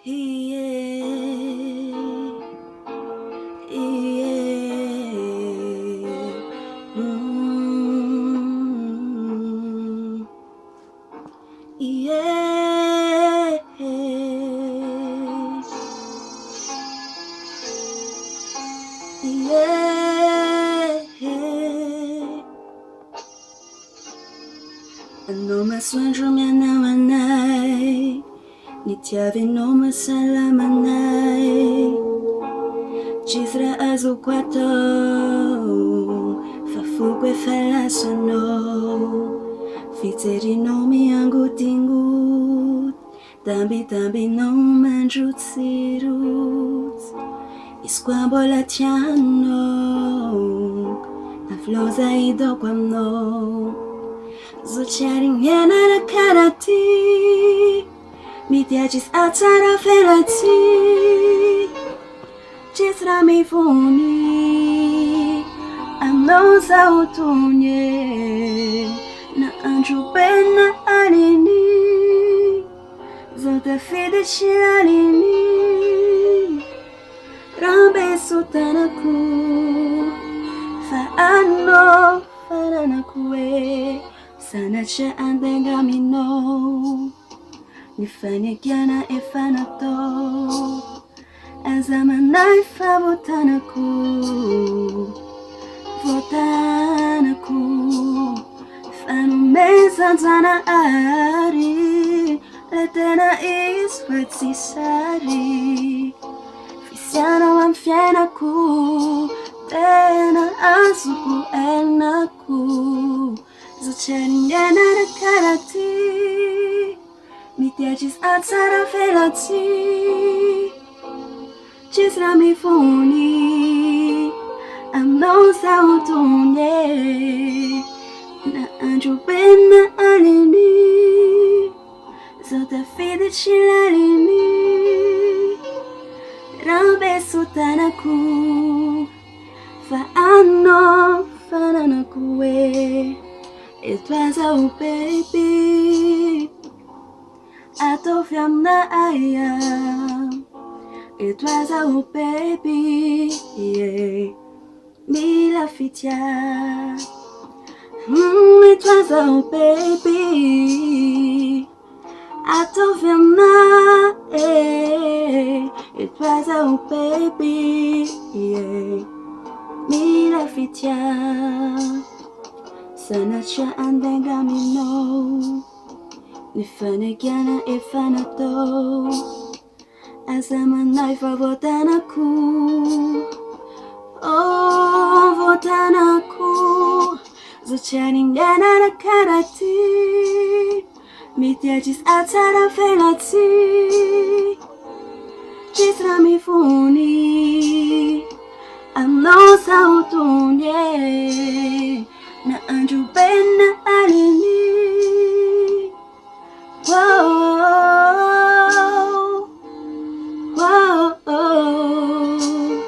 Yeah, yeah. Yeah. Yeah. Noma swandrumyana wanai Nitiave noma salamanai Chisra azukwato Fafukwe falasono Fiteri nomi yangu tingut Tambi noma njutsirut Iskwambola tiano Afloza idokwamno Zucharingena na karati Mitiachis atara felati Chisra mi funi Amnoza utunye Na anju pena alini Zota fide shilalini Rambe sutanaku Faano faranakue Sana cha andenga mino Nifanye kiana efanato Azamana ifa Votanaku Fanu meza zana ari Letena iswetsi sari Fisiano amfienaku Tena azuku enaku Zucharingena na karati Mitiachis atsara felati Chisra mi funi Amnoza utunye Na anju pena alini Zota fide chilalini Rambe sutanaku Faano fananakue It was a baby Atofiamna aya It was a baby yeah. Mila fitia It was a baby Atofiamna It was a baby yeah. Mila fitia Sana cha andenga mino Nifane kiana efanato Azamana ifa votanaku Oh votanaku Zucharingena na karati Mitiachis atara felati Chisra mi funi Amnoza utunye Na anju pena alini Whoa, whoa, whoa.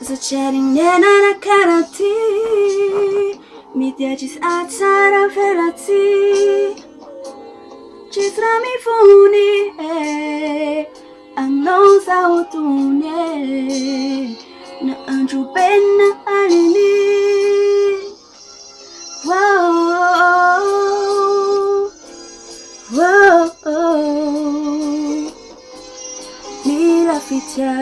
Zucharingena na karati Mitiachis atsara felati Chisra mi funi Amnoza utunye Na anju pena alini Whoa, whoa, Mila fitia